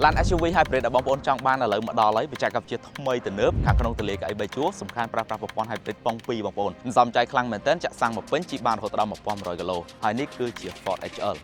Lan SUV Hybrid ដែលបងប្អូនចង់បានឥឡូវមកដល់ហើយបច្ចេកវិទ្យាថ្មីទំនើបខាងក្នុងទលាកៅអី3ជួរសំខាន់ប្រើប្រាស់ប្រព័ន្ធ Hybrid ប៉ុង2បងប្អូនសំចៃខ្លាំងមែនទែនចាក់សាំងមកពេញជិះបានរហូតដល់1100គីឡូហើយនេះគឺជា Ford HL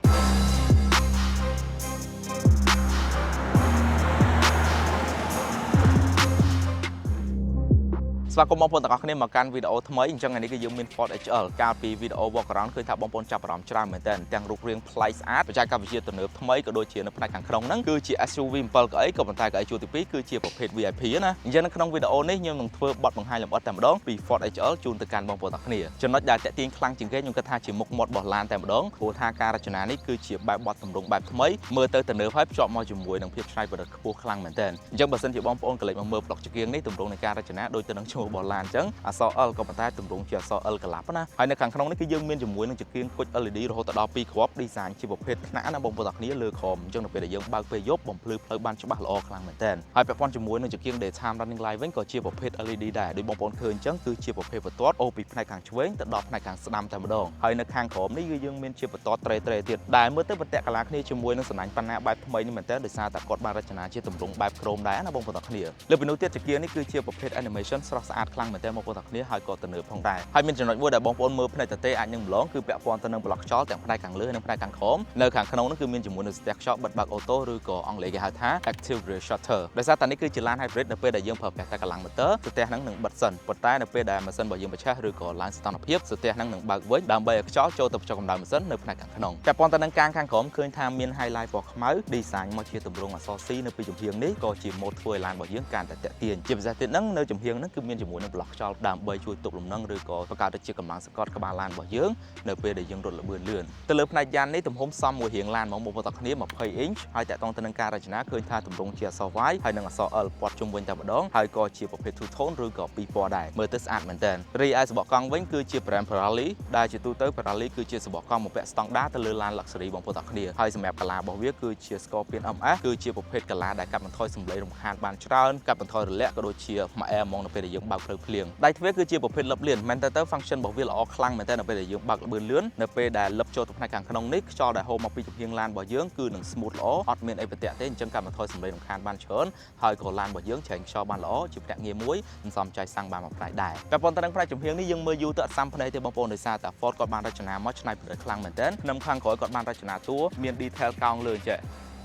ស្វាគមន៍បងប្អូនទាំងអស់គ្នាមកកាន់វីដេអូថ្មីអញ្ចឹងថ្ងៃនេះគឺយើងមាន Ford HL កាលពីវីដេអូ walk around ឃើញថាបងប្អូនចាប់អារម្មណ៍ច្រើនមែនទែនទាំងរូបរាងប្លែកស្អាតបច្ចេកវិទ្យាទំនើបថ្មីក៏ដូចជានៅផ្នែកខាងក្នុងហ្នឹងគឺជា SUV 7កៅអីក៏ប៉ុន្តែកៅអីជួរទី2គឺជាប្រភេទ VIP ណាអញ្ចឹងនៅក្នុងវីដេអូនេះខ្ញុំនឹងធ្វើបទបង្ហាញលម្អិតតែម្ដងពី Ford HL ជូនទៅកាន់បងប្អូនទាំងអស់គ្នាចំណុចដែលតាក់ទាញខ្លាំងជាងគេខ្ញុំគិតថាជាមុខមាត់របស់ឡានតែម្ដងព្រោះថាការរចនានេះគឺជាបែបបទទម្រង់បែបថ្មីមើលទៅទំនើបហើយភ្ជាប់មកជាមួយនឹងភាពច្នៃប្រឌិតខ្ពស់ខ្លាំងមែនទែនអញ្ចឹងបើសិនជាបងប្អូនក៏លេចមកមើលប្លុកជាងនេះទម្រង់នៃការរចនាដូចទៅនឹងឈ្មោះរបស់ឡានអញ្ចឹងអក្សរ L ក៏ប៉ុន្តែទម្រង់ជាអក្សរ L កន្លាប់ណាហើយនៅខាងក្នុងនេះគឺយើងមានជាមួយនឹងចង្កៀងគុជ LED រហូតដល់2គ្រាប់ design ជាប្រភេទថ្នាក់ណាបងប្អូនទាំងគ្នាលើក្រោមអញ្ចឹងនៅពេលដែលយើងបើកពេលយប់បំភ្លឺផ្លូវបានច្បាស់ល្អខ្លាំងមែនទែនហើយពាក់ព័ន្ធជាមួយនឹងចង្កៀង daytime running light វិញក៏ជាប្រភេទ LED ដែរដូចបងប្អូនឃើញអញ្ចឹងគឺជាប្រភេទបន្ទាត់អូពីផ្នែកខាងឆ្វេងទៅដល់ផ្នែកខាងស្ដាំតែម្ដងហើយនៅខាងក្រោមនេះគឺយើងមានជាបន្ទាត់ត្រេទៀតដែលមើលទៅប្រតិកលាគ្នាជាមួយនឹងសំណាញ់ប៉ាណាបែបថ្មីនេះមែនទែនដោយសារតែគាត់បានរចនាជាទម្រង់បែបក្រោមដែរណាបងប្អូនទាំងគ្នាលើពីនោះទៀតចង្កៀងនេះគឺជាប្រភេទ animation ស្រស់ស្អាតខ្លាំងមែនទែនបងប្អូនទាំងគ្នាហើយក៏ទំនើបផងដែរហើយមានចំណុចមួយដែលបងប្អូនមើលផ្នែកទទេអាចនឹងម្លងគឺពាក់ព័ន្ធទៅនឹងប្លុកខ្យល់ទាំងផ្នែកខាងលើនិងផ្នែកខាងក្រោមនៅខាងក្នុងនោះគឺមានជាមួយនឹងស្ទះខ្យល់បិទបើកអូតូឬក៏អង់គ្លេសគេហៅថា active rear shutter ដោយសារតែនេះគឺជាឡាន hybrid នៅពេលដែលយើងប្រើប្រាស់តែកម្លាំងម៉ូទ័រស្ទះហ្នឹងនឹងបិទសិនប៉ុន្តែនៅពេលដែលម៉ាស៊ីនរបស់យើងប្រឆេះឬក៏ឡើងស្ថានភាពស្ទះហ្នឹងនឹងបើកវិញដើម្បីឲ្យខ្យល់ចូលទៅបញ្ចុះកម្ដៅម៉ាស៊ីននៅផ្នែកខាងក្នុងពាក់ព័ន្ធទៅនឹងកាំងខាងក្រោមឃើញថាមាន highlight ពណ៌ខ្មៅ design មកជាទម្រង់អក្សរ C នៅពីចំហៀងនេះក៏ជា mode ធ្វើឲ្យឡានរបស់យើងកាន់តែតាក់ទាញជាពិសេសទៀតហ្នឹងនៅចំហៀងហ្នឹងគឺមានជាមួយនឹងប្លុកខ្យល់ដើម្បីជួយទប់លំនឹងឬក៏បង្កើតជាកម្លាំងសង្កត់ក្បាលឡានរបស់យើងនៅពេលដែលយើងរត់លឿនទៅលើផ្នែកយ៉ាននេះទំហំសមមួយរាងឡានមកបងប្អូនទាំងគ្នា20 inch ហើយតាក់ទងទៅនឹងការរចនាឃើញថាទម្រង់ជាអក្សរ Y ហើយនិងអក្សរ L ព័ទ្ធជុំវិញតែម្ដងហើយក៏ជាប្រភេទ two tone ឬក៏ពីរពណ៌ដែរមើលទៅស្អាតមែនទែនរីឯសំបកកង់វិញគឺជា brand Pirelli ដែលជាទូទៅ Pirelli គឺជាសំបកកង់បំពាក់ស្តង់ដារទៅលើឡាន luxury បងប្អូនទាំងគ្នាហើយសម្រាប់កាឡារបស់វាគឺជា Scorpion MS គឺជាប្រភេទកាឡាដែលកាត់បន្ថយសម្លេងរំខានបានច្រើនកាត់បន្ថយរលាកក៏ដូចជាម៉ាអែហ្មងនៅពេលដែលយើងបើកផ្លូវភ្លៀងដៃទ្វារគឺជាប្រភេទលឹបលៀនមែនតើ function របស់វាល្អខ្លាំងមែនតើនៅពេលដែលយើងបើកលឿននៅពេលដែលលឹបចូលទៅផ្នែកខាងក្នុងនេះខ្យល់ដែលហូរមកពីចំហៀងឡានរបស់យើងគឺនឹង smooth ល្អអត់មានអីប្រទាក់ទេអញ្ចឹងកាត់បន្ថយសម្លេងរំខានបានច្រើនហើយក៏ឡានរបស់យើងច្រែងខ្យល់បានល្អជាភ្នាក់ងារមួយមិនសមចៃសាំងបានមួយផ្នែកដែរតែប៉ុន្តែនឹងផ្នែកចំហៀងនេះយើងមើលយូរទៅអត់សាំភ្នែកទេបងប្អូនដោយសារតែ Ford គាត់បានរចនាមកច្នៃប្រឌិតខ្លាំងមែនទែនក្នុងខាងក្រោយគាត់បានរចនាតួមាន detail កោងលើចេះ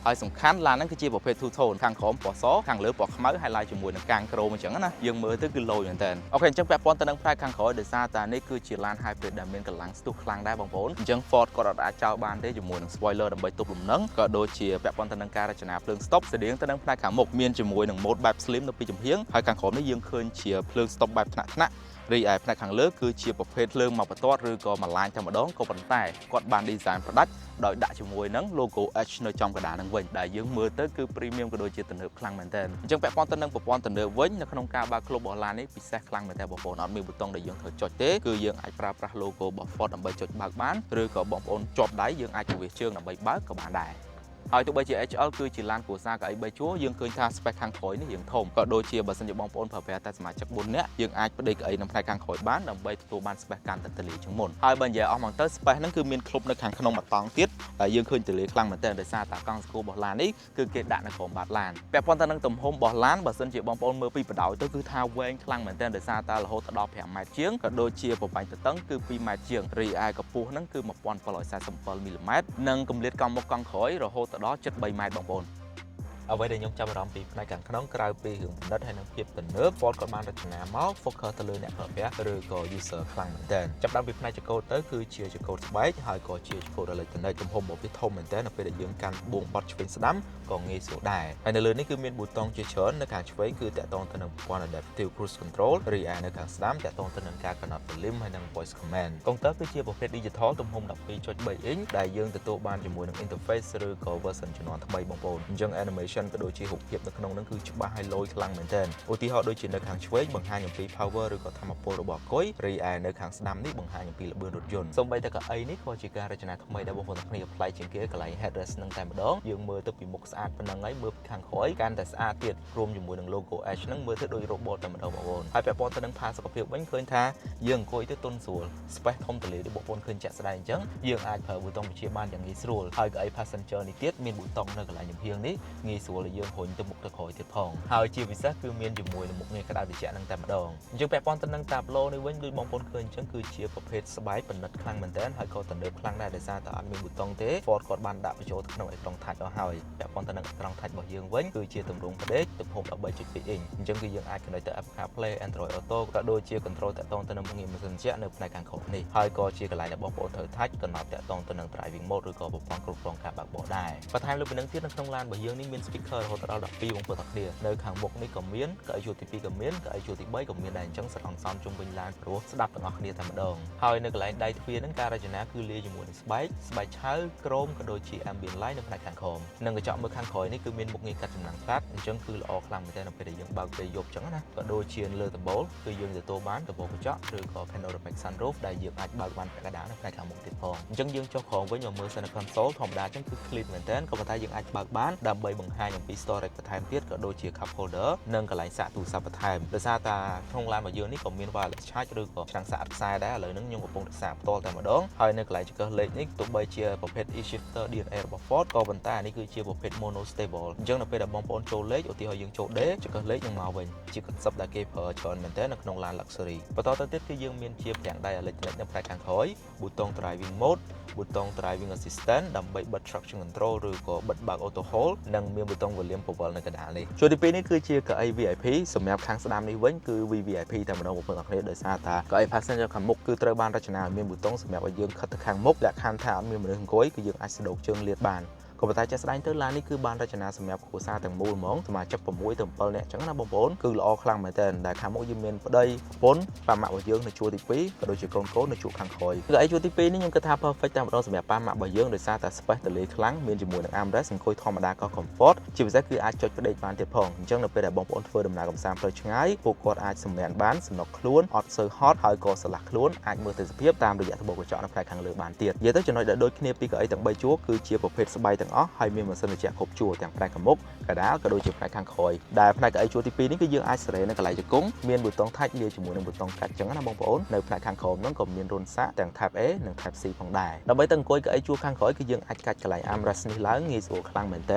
ហើយសំខាន់ឡានហ្នឹងគឺជាប្រភេទ two tone ខាងក្រោមពណ៌សខាងលើពណ៌ខ្មៅហើយឡាយជាមួយនឹងកាំងក្រោមអញ្ចឹងណាយើងមើលទៅគឺលយមែនតើអូខេអញ្ចឹងពាក់ព័ន្ធទៅនឹងផ្នែកខាងក្រោយដោយសារតែនេះគឺជាឡាន hybrid ដែលមានកម្លាំងស្ទុះខ្លាំងដែរបងប្អូនអញ្ចឹង Ford គាត់អាចចោលបានទេជាមួយនឹង spoiler ដើម្បីទប់លំនឹងក៏ដូចជាពាក់ព័ន្ធទៅនឹងការរចនាភ្លើង stop ស្តៀងទៅនឹងផ្នែកខាងមុខមានជាមួយនឹង mode បែប slim នៅពីចំហៀងហើយខាងក្រោមនេះយើងឃើញជាភ្លើង stop បែបថ្នាក់រីឯផ្នែកខាងលើគឺជាប្រភេទភ្លើងមកបន្ទាត់ឬក៏មួយឡាញតែម្ដងក៏ប៉ុន្តែគាត់បាន design ប្រដាច់ដោយដាក់ជាមួយនឹង logo H នៅចំកណ្ដាលនឹងវិញដែលយើងមើលទៅគឺ premium ក៏ដូចជាទំនើបខ្លាំងមែនទែនអញ្ចឹងពាក់ព័ន្ធទៅនឹងប្រព័ន្ធទំនើបវិញនៅក្នុងការបើក club របស់ឡាននេះពិសេសខ្លាំងមែនទែនបងប្អូនអត់មានប៊ូតុងដែលយើងត្រូវចុចទេគឺយើងអាចប្រើប្រាស់ logo របស់ Ford ដើម្បីចុចបើកបានឬក៏បងប្អូនជាប់ដៃយើងអាចពង្រាសជើងដើម្បីបើកក៏បានដែរហើយទោះបីជា HL គឺជាឡានគ្រួសារកៅអី3ជួរយើងឃើញថា space ខាងក្រោយនេះរៀងធំក៏ដូចជាបើសិនជាបងប្អូនប្រើប្រាស់តែសមាជិក4នាក់យើងអាចប្តេកកៅអីនៅផ្នែកខាងក្រោយបានដើម្បីទទួលបាន space កាន់តែទូលាយជាងមុនហើយបើនិយាយអស់មកទៅ space ហ្នឹងគឺមានគ្រប់នៅខាងក្នុងមួយតង់ទៀតដែលយើងឃើញទូលាយខ្លាំងមែនទែនដោយសារតែកង់ស្គូរបស់ឡាននេះគឺគេដាក់នៅក្រោមបាតឡានពាក់ព័ន្ធទៅនឹងទំហំរបស់ឡានបើសិនជាបងប្អូនមើលពីបដ ாய் ទៅគឺថាវែងខ្លាំងមែនទែនដោយសារតែរហូតដល់5ម៉ែត្រជាងក៏ដូចជាប្រវែងទទឹងគឺ2ម៉ែត្រជាងរីឯកម្ពស់ហ្នឹងគឺ1747មីលីម៉ែត្រនិងគម្លាតកង់មុខកង់ក្រោយរហូតដល់ជិត3ម៉ែត្របងប្អូនអ្វីដែលខ្ញុំចាប់អារម្មណ៍ពីផ្នែកខាងក្នុងក្រៅពីរឿងប្រណិតហើយនិងភាពទំនើប Ford ក៏បានរចនាមក focus ទៅលើអ្នកប្រើប្រាស់ឬក៏ user ខ្លាំងមែនទែនចាប់ដើមពីផ្នែកចង្កូតទៅគឺជាចង្កូតស្បែកហើយក៏ជាចង្កូតអេឡិចត្រូនិកទំហំរបស់វាធំមែនទែននៅពេលដែលយើងកាន់បួងបត់ឆ្វេងស្ដាំក៏ងាយស្រួលដែរហើយនៅលើនេះគឺមានប៊ូតុងជាច្រើននៅខាងឆ្វេងគឺតាក់ទងទៅនឹងប្រព័ន្ធ adaptive cruise control រីឯនៅខាងស្ដាំតាក់ទងទៅនឹងការកំណត់ volume ហើយនិង voice command កុងទ័រគឺជាប្រភេទ digital ទំហំ 12.3 inch ដែលយើងទទួលបានជាមួយនឹង interface ឬក៏ version ជំនាន់ថ្មីបងប្អូនអញ្ចឹង animation ក៏ដូចជារូបភាពនៅក្នុងនោះគឺច្បាស់ហើយលយខ្លាំងមែនទែនឧទាហរណ៍ដូចជានៅខាងឆ្វេងបង្ហាញអំពី power ឬក៏ថាមពលរបស់កុយរីឯនៅខាងស្ដាំនេះបង្ហាញអំពីល្បឿនរថយន្តសូម្បីតែកៅអីនេះក៏ជាការរចនាថ្មីដែលបងប្អូនទាំងគ្នាប្លែកជាងគេកន្លែង headrest នឹងតែម្ដងយើងមើលទៅពីមុខស្អាតប៉ុណ្ណឹងហើយមើលពីខាងក្រោយកាន់តែស្អាតទៀតរួមជាមួយនឹង logo H ហ្នឹងមើលទៅដូច robot តែម្ដងបងប្អូនហើយពាក់ព័ន្ធទៅនឹងផាសុកភាពវិញឃើញថាយើងអង្គុយទៅទន់ស្រួល space ធំទូលាយដូចបងប្អូនឃើញចាក់ស្ដែងអញ្ចឹងយើងអាចប្រើប៊ូតុងបញ្ជាបានយ៉ាងងាយស្រួលហើយកៅអី passenger នេះទៀតមានប៊ូតុងនៅកន្លែងចំហៀងនេះងាយស្ ស្រួលយើងរុញទៅមុខទៅក្រោយទៀតផងហើយជាពិសេសគឺមានជាមួយនឹងមុខងារក្តៅត្រជាក់នឹងតែម្ដងអញ្ចឹងពាក់ព័ន្ធទៅនឹងតាប្លូនេះវិញដូចបងប្អូនឃើញអញ្ចឹងគឺជាប្រភេទស្បែកប៉និតខ្លាំងមែនទែនហើយក៏ទំនើបខ្លាំងដែរដោយសារតែអត់មានប៊ូតុងទេ Ford គាត់បានដាក់បញ្ចូលទៅក្នុងអេក្រង់ touch អស់ហើយពាក់ព័ន្ធទៅនឹងអេក្រង់ touch របស់យើងវិញគឺជាទម្រង់ផ្ដេកទំហំ 13.2 inch អញ្ចឹងគឺយើងអាច connect ទៅ Apple CarPlay Android Auto ក៏ដូចជា control តាក់ទងទៅនឹងមុខងារម៉ាស៊ីនត្រជាក់នៅផ្នែកខាងក្រោមនេះហើយក៏ជាកន្លែងដែលបងប្អូនត្រូវ touch កំណត់តាក់ទងទៅនឹង driving mode ឬក៏ប្រព័ន្ធគ្រប់គ្រងការបើកបរដែរបន្ថែមលើពីនឹងទៀតនៅក្នុងឡានរបស់យើងនេះមាន speaker រហូតដល់12បងប្អូនទាំងគ្នានៅខាងមុខនេះក៏មានកៅអីជួរទី2ក៏មានកៅអីជួរទី3ក៏មានដែរអញ្ចឹងស្រង់សំជុំវិញឡានព្រោះស្ដាប់ទាំងអស់គ្នាតែម្ដងហើយនៅកន្លែងដៃទ្វារហ្នឹងការរចនាគឺលាយជាមួយនឹងស្បែកឆៅក្រោមក៏ដូចជា ambient light នៅផ្នែកខាងក្រោមនិងកញ្ចក់មើលខាងក្រោយនេះគឺមានមុខងារកាត់ចំណាំងផ្លាតអញ្ចឹងគឺល្អខ្លាំងមែនទែននៅពេលដែលយើងបើកពេលយប់អញ្ចឹងណាក៏ដូចជាលើដំបូលគឺយើងទទួលបានដំបូលកញ្ចក់ឬក៏ panoramic sunroof ដែលយើងអាចបើកបានពាក់កណ្ដាលនៅផ្នែកខាងមុខទៀតផងអញ្ចឹងយើងចុះក្រោមវិញមកមើល center console ធម្មតាអញ្ចឹងគឺ clean មែនទែនក៏ប៉ុន្តែយើងអាចបើកបានដើម្បីបង្ហាញអំពី storage បន្ថែមទៀតក៏ដូចជា cup holder និងកន្លែងសាកទូរស័ព្ទបន្ថែមដោយសារតែក្នុងឡានរបស់យើងនេះក៏មាន wireless charge ឬក៏ឆ្នាំងសាកខ្សែដែរឥឡូវហ្នឹងខ្ញុំកំពុងតែសាកផ្ទាល់តែម្ដងហើយនៅកន្លែងចង្កឹះលេខនេះទោះបីជាប្រភេទ e-shifter DNA របស់ Ford ក៏ប៉ុន្តែនេះគឺជាប្រភេទ mono stable អញ្ចឹងនៅពេលដែលបងប្អូនចូលលេខឧទាហរណ៍យើងចូល D ចង្កឹះលេខនឹងមកវិញជា concept ដែលគេប្រើច្រើនមែនទែននៅក្នុងឡាន luxury បន្តទៅទៀតគឺយើងមានជាប្រាំងដៃ electronic នៅផ្នែកខាងក្រោយប៊ូតុង driving mode ប៊ូតុង driving assistant ដើម្បីបិទ traction control ឬក៏បិទបើក auto hold និងមានប៊ូតុង volume ពវល់នៅកណ្ដាលនេះជួរទី2នេះគឺជាកៅអី VIP សម្រាប់ខាងស្ដាំនេះវិញគឺ VVIP តែម្ដងបងប្អូនអរគ្នាដោយសារតែកៅអី passenger ខាងមុខគឺត្រូវបានរចនាឲ្យមានប៊ូតុងសម្រាប់ឲ្យយើងខិតទៅខាងមុខលក្ខខណ្ឌថាអត់មានមនុស្សអង្គុយគឺយើងអាចស្ដោកជើងលាតបានក៏ប៉ុន្តែចាស់ស្ដែងទៅឡាននេះគឺបានរចនាសម្រាប់គ្រួសារទាំងមូលហ្មងសមាជិក6ទៅ7នាក់អញ្ចឹងណាបងប្អូនគឺល្អខ្លាំងមែនទែនដែលខាងមុខយើងមានប្តីប្រពន្ធប៉ាម៉ាក់របស់យើងនៅជួរទី2ក៏ដូចជាកូននៅជួរខាងក្រោយគឺឯជួរទី2នេះខ្ញុំគិតថា perfect តែម្ដងសម្រាប់ប៉ាម៉ាក់របស់យើងដោយសារតែ space ទលេខ្លាំងមានជាមួយនឹង armrest អង្គុយធម្មតាក៏ comfort ជាពិសេសគឺអាចចុចផ្ដេកបានទៀតផងអញ្ចឹងនៅពេលដែលបងប្អូនធ្វើដំណើរកម្សាន្តផ្លូវឆ្ងាយពួកគាត់អាចសម្រានបានសំណុកខ្លួនអត់សូវហត់ហើយក៏ស្រឡះខ្លួនអាចមើលទេសភាពតាមរយៈត្បូងកញ្ចក់នៅផ្នែកខាងលើបានទៀតនិយាយទៅចំណុចដែលដូចគ្នាពីកៅអីទាំង3ជួរគឺជាប្រភេទស្បែកទាំងអស់ហើយមានម៉ាស៊ីនត្រជាក់គ្រប់ជួរទាំងផ្នែកខាងមុខកណ្ដាលក៏ដូចជាផ្នែកខាងក្រោយដែលផ្នែកកៅអីជួរទី2នេះគឺយើងអាចសេរីនៅកន្លែងជង្គង់មានប៊ូតុង touch លាយជាមួយនឹងប៊ូតុងកាត់អញ្ចឹងណាបងប្អូននៅផ្នែកខាងក្រោមហ្នឹងក៏មានរុនសាកទាំង Type A និង Type C ផងដែរដើម្បីទៅអង្គុយកៅអីជួរខាងក្រោយគឺយើងអាចកាច់កន្លែង armrest នេះឡើងងាយស្រួលខ្លាំងមែនទ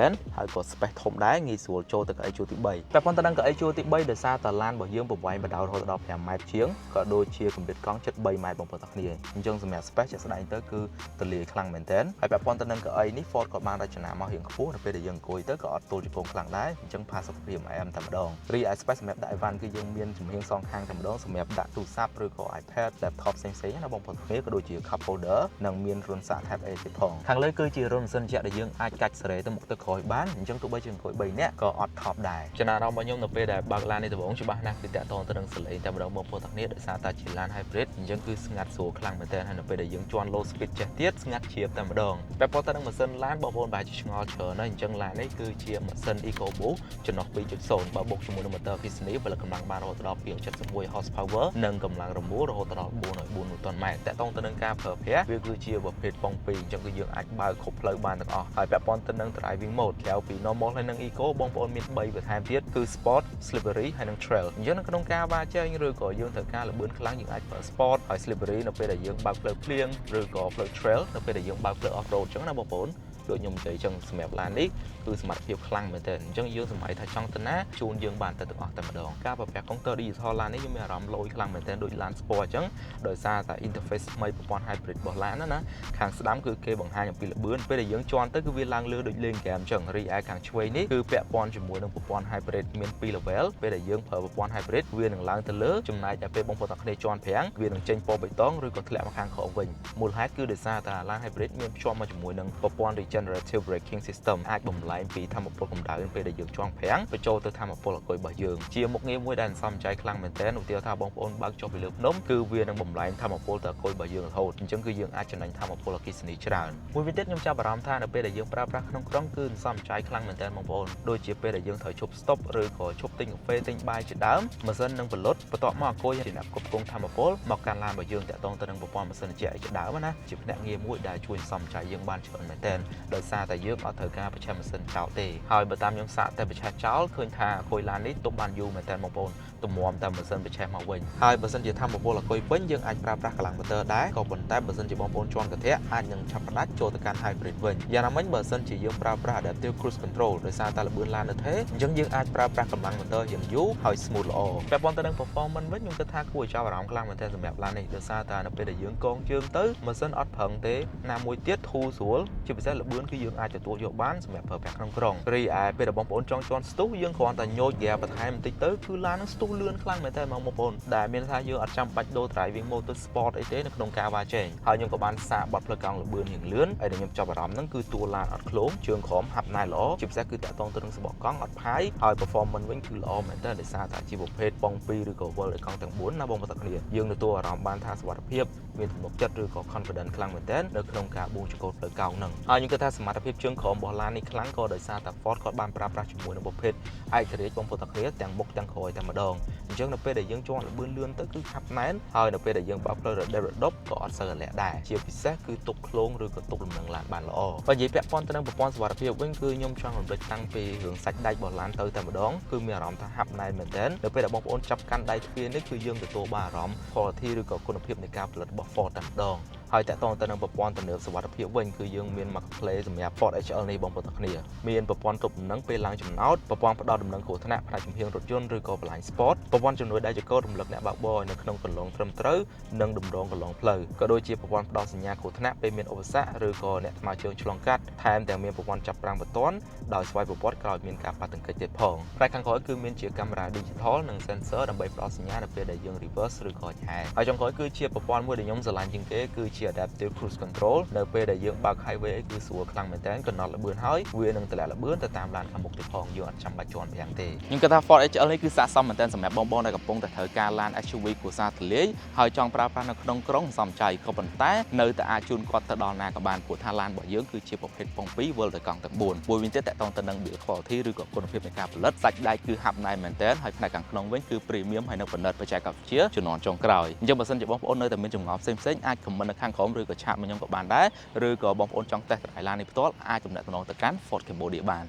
ែនហើយក៏ space ធំដែរងាយស្រួលចូលទៅកៅអីជួរទី3តែប៉ុន្តែដល់កៅអីជួរទី3ដោយសារតែឡានរបស់យើងប្រវែងបណ្ដោយរហូតដល់5ម៉ែត្រជាងក៏ដូចជាកម្រិតកង់ជិត3ម៉ែត្របងប្អូនទាំងគ្នាអញ្ចឹងសម្រាប់ space ជាក់ស្ដែងទៅគឺទលាយខ្លាំងមែនទែនហើយពាក់ព័ន្ធទៅនឹងកៅអីនេះ Ford ក៏បានរចនាមករៀងខ្ពស់នៅពេលដែលយើងអង្គុយទៅក៏អត់ទល់ជង្គង់ខ្លាំងដែរអញ្ចឹងផាសុខភាព AM តែម្ដងរីឯ space សម្រាប់ដាក់អីវ៉ាន់គឺយើងមានជំហានសងខាងតែម្ដងសម្រាប់ដាក់ទូរស័ព្ទឬក៏ iPad laptop ផ្សេងៗណាបងប្អូនគ្នាក៏ដូចជា cup holder និងមានរុនសាក Type A ទៀតផងខាងលើគឺជារុនម៉ាស៊ីនត្រជាក់ដែលយើងអាចកាច់សេរីទៅមុខទៅក្រោយបានអញ្ចឹងទោះបីជាអង្គុយ3នាក់ក៏អត់ថប់ដែរចំណារអារម្មណ៍របស់ខ្ញុំនៅពេលដែលបើកឡាននេះដំបូងច្បាស់ណាស់គឺតាក់ទងទៅនឹងសលេងតែម្ដងបងប្អូនទាំងគ្នាដោយសារតែជាឡាន hybrid អញ្ចឹងគឺស្ងាត់ស្រួលខ្លាំងមែនទែនហើយនៅពេលដែលយើងជន់ low speed ចេះទៀតស្ងាត់ជ្រាបតែម្ដងពាក់ព័ន្ធទៅនឹងម៉ាស៊ីនឡានបងប្អូនបែរជាឆ្ងល់ច្រើនហើយអញ្ចឹងឡាននេះគឺជាម៉ាស៊ីន EcoBoost ចំណុះ 2.0 បើបុកជាមួយនឹង motor អគ្គិសនីពលកម្លាំងបានរហូតដល់271 horsepower និងកម្លាំងរមុលរហូតដល់404 Newton m តាក់ទងទៅនឹងការប្រើប្រាស់វាគឺជាប្រភេទប៉ុង2អញ្ចឹងគឺយើងអាចបើកគ្រប់ផ្លូវបានទាំងអស់ហើយពាក់ព័ន្ធទៅនឹង driving mode ក្រៅពី normal ហើយនិង eco បងប្អូនមាន3បន្ថែមទៀតគឺ sport slippery ហើយនិង trail អញ្ចឹងនៅក្នុងការវាចេញឬក៏យើងត្រូវការល្បឿនខ្លាំងយើងអាចប្រើ sport ហើយ slippery នៅពេលដែលយើងបើកផ្លូវភ្លៀងឬក៏ផ្លូវ trail នៅពេលដែលយើងបើកផ្លូវ off road អញ្ចឹងណាបងប្អូនដូចខ្ញុំនិយាយចឹងសម្រាប់ឡាននេះគឺសមត្ថភាពខ្លាំងមែនទែនអញ្ចឹងយើងសម័យថាចង់ទៅណាជូនយើងបានទៅទាំងអស់តែម្ដងការប្រើប្រាស់កុងទ័រ digital ឡាននេះខ្ញុំមានអារម្មណ៍លយខ្លាំងមែនទែនដូចឡាន sport អញ្ចឹងដោយសារតែ interface ថ្មីប្រព័ន្ធ hybrid របស់ឡានណាខាងស្ដាំគឺគេបង្ហាញអំពីល្បឿនពេលដែលយើងជន់ទៅគឺវាឡើងលើដូចលេងហ្គេមអញ្ចឹងរីឯខាងឆ្វេងនេះគឺពាក់ព័ន្ធជាមួយនឹងប្រព័ន្ធ hybrid មាន2 level ពេលដែលយើងប្រើប្រព័ន្ធ hybrid វានឹងឡើងទៅលើចំណែកតែពេលបងប្អូនទាំងគ្នាជន់ប្រាំងវានឹងចេញពណ៌បៃតងឬក៏ធ្លាក់មកខាងក្រោមវិញមូលហេតុគឺដោយសារតែឡាន hybrid មានភ្ជាប់មកជាមួយនឹងប្រព័ន្ធ regenerative braking system អាចបំលែងពីថាមពលកម្ដៅពេលដែលយើងជន់ប្រាំងបញ្ចូលទៅថាមពលអគុយរបស់យើងជាមុខងារមួយដែលសំចៃខ្លាំងមែនទែនឧទាហរណ៍ថាបងប្អូនបើកចុះពីលើភ្នំគឺវានឹងបំលែងថាមពលទៅអគុយរបស់យើងរហូតអញ្ចឹងគឺយើងអាចចំណេញថាមពលអគ្គិសនីច្រើនមួយវិញទៀតខ្ញុំចាប់អារម្មណ៍ថានៅពេលដែលយើងប្រើប្រាស់ក្នុងក្រុងគឺសំចៃខ្លាំងមែនទែនបងប្អូនដូចជាពេលដែលយើងត្រូវឈប់ stop ឬក៏ឈប់ទិញកាហ្វេទិញបាយជាដើមម៉ាស៊ីននឹងផលិតបន្ទាប់មកអគុយជាអ្នកគ្រប់គ្រងថាមពលមកកាន់ឡានរបស់យើងតាក់ទងទៅនឹងប្រព័ន្ធម៉ាស៊ីនត្រជាក់ជាដើមណាជាភ្នាក់ងារមួយដែលជួយសំចៃយើងបានច្រើនមែនទែន ដោយសារតែយើងអត់ត្រូវការប្រឆាំងម៉ាស៊ីនចោលទេហើយបើតាមខ្ញុំសាកតែប្រឆាំងចោលឃើញថាអគុយឡាននេះទុកបានយូរមែនតើបងប្អូនទំមតែម៉ាស៊ីនប្រឆាំងមកវិញហើយបើសិនជាថាមពលអគុយពេញយើងអាចប្រើប្រាស់កម្លាំងម៉ូទ័រដែរក៏ប៉ុន្តែបើសិនជាបងប្អូនជាន់កធៈអាចនឹងឆាប់ផ្ដាច់ចូលទៅកាន់ hybrid វិញយ៉ាងណាមិញបើសិនជាយើងប្រើប្រាស់ adaptive cruise control ដោយសារតែល្បឿនឡាននៅទេអញ្ចឹងយើងអាចប្រើប្រាស់កម្លាំងម៉ូទ័រយ៉ាងយូរហើយ smooth ល្អពាក់ព័ន្ធទៅនឹង performance វិញខ្ញុំគិតថាគួរឲ្យចាប់អារម្មណ៍ខ្លាំងមែនទែនសម្រាប់ឡាននេះដោយសារតែនៅពេលដែលយើងកងជើងទៅម៉ាស៊ីនអត់ប្រឹងទេណាមួយទៀតធូរស្រួលជាពិសេសល្បឿនគឺយើងអាចទទួលយកបានសម្រាប់ប្រើប្រាស់ក្នុងក្រុងរីឯពេលដែលបងប្អូនចង់ជន់ស្ទុះយើងគ្រាន់តែញោច gear បន្ថែមបន្តិចទៅគឺឡាននឹងស្ទុះលឿនខ្លាំងមែនទែនបងប្អូនដែលមានថាយើងអត់ចាំបាច់ដូរ driving mode ទៅ sport អីទេនៅក្នុងការវ៉ាចេងហើយខ្ញុំក៏បានសាកបត់ផ្លូវកង់ល្បឿនយ៉ាងលឿនហើយដែលខ្ញុំចាប់អារម្មណ៍ហ្នឹងគឺតួឡានអត់ឃ្លោងជើងក្រោមហាប់ណែល្អជាពិសេសគឺតាក់ទងទៅនឹងស្បកកង់អត់ផាយហើយ performance វិញគឺល្អមែនទែនដោយសារតែជាប្រភេទប៉ុង2ឬក៏ World ឲ្យកង់ទាំង4ណាបងប្អូនគ្នាយើងទទួលអារម្មណ៍បានថាសុវត្ថិភាពមានទំនុកចិត្តឬក៏ confident ខ្លាំងមែនទែននៅក្នុងការបួងចង្កូតផ្លូវកង់ហ្នឹងហើយខ្ញុំគិតថាសមត្ថភាពជើងក្រោមរបស់ឡាននេះខ្លាំងក៏ដោយសារតែ Ford គាត់បានប្រើប្រាស់ជាមួយនឹងប្រភេទឯករាជ្យបងប្អូនគ្នាទាំងមុខទាំងក្រោយតែម្ដងអញ្ចឹងនៅពេលដែលយើងជាន់ល្បឿនលឿនទៅគឺហាប់ណែនហើយនៅពេលដែលយើងបើកផ្លូវរដិបរដប់ក៏អត់សូវរលាក់ដែរជាពិសេសគឺទប់ឃ្លោងឬក៏ទប់លំនឹងឡានបានល្អបើនិយាយពាក់ព័ន្ធទៅនឹងប្រព័ន្ធសុវត្ថិភាពវិញគឺខ្ញុំចង់រំលឹកតាំងពីរឿងសាច់ដែករបស់ឡានទៅតែម្ដងគឺមានអារម្មណ៍ថាហាប់ណែនមែនទែននៅពេលដែលបងប្អូនចាប់កាន់ដៃទ្វារនេះគឺយើងទទួលបានអារម្មណ៍ quality ឬក៏គុណភាពនៃការផលិតរបស់ Ford តែម្ដងហើយតាក់ទងទៅនឹងប្រព័ន្ធទំនើបសុវត្ថិភាពវិញគឺយើងមាន Marketplace សម្រាប់ Ford HL នេះបងប្អូនទាំងគ្នាមានប្រព័ន្ធទប់ដំណឹងពេលឡើងចំណោតប្រព័ន្ធផ្ដោតដំណឹងគ្រោះថ្នាក់ផ្នែកជំហានរថយន្តឬក៏បន្លាញ Sport ប្រព័ន្ធជំនួយដៃចង្កូតរំលឹកអ្នកបើកបរនៅក្នុងកន្លងត្រឹមត្រូវនិងតម្រងកន្លងផ្លូវក៏ដូចជាប្រព័ន្ធផ្ដោតសញ្ញាគ្រោះថ្នាក់ពេលមានឧបសគ្គឬក៏អ្នកថ្មើរជើងឆ្លងកាត់ថែមទាំងមានប្រព័ន្ធចាប់ប្រាំងបន្ទាន់ដោយស្វ័យប្រវត្តិក្រោយមានការប៉ះទង្គិចទៀតផងផ្នែកខាងក្រោយគឺមានជាកាមេរ៉ា digital និង sensor ដើម្បីផ្ដោតសញ្ញានៅពេលដែលយើង reverse ឬក៏ឆែកហើយចុងក្រោយគឺជាប្រព័ន្ធមួយដែលខ្ញុំស្រឡាញ់ជាងគេគឺជា adaptive cruise control នៅពេលដែលយើងបើក highway គឺស្រួលខ្លាំងមែនតើកំណត់ល្បឿនហើយវានឹងតម្លាក់ល្បឿនទៅតាមឡានខាងមុខទៀតផងយើងអត់ចាំបាច់ជាន់ប្រាំងទេខ្ញុំគិតថា Ford HL នេះគឺស័ក្តិសមមែនតើសម្រាប់បងប្អូនដែលកំពុងតែត្រូវការឡាន SUV គ្រួសារទលាយហើយចង់ប្រើប្រាស់នៅក្នុងក្រុងសំចៃក៏ប៉ុន្តែនៅតែអាចជូនគាត់ទៅដល់ណាក៏បានព្រោះថាឡានរបស់យើងគឺជាប្រភេទប៉ុង2 World ដល់កង់ទាំង4មួយវិញទៀតតាក់ទងទៅនឹង build quality ឬក៏គុណភាពនៃការផលិតសាច់ដែកគឺហាប់ណែនមែនតើហើយផ្នែកខាងក្នុងវិញគឺ premium ហើយនៅផលិតបច្ចេកវិទ្យាជំនាន់ចុងក្រោយអញ្ចឹងបើសិនជាបងប្អូននៅតែមានចម្ងល់ផ្សេងៗអាច comment នៅខាងក្រោមឬក៏ឆាតមកខ្ញុំក៏បានដែរឬក៏បងប្អូនចង់ test drive ឡាននេះផ្ទាល់អាចទំនាក់ទំនងទៅកាន់ Ford Cambodia បាន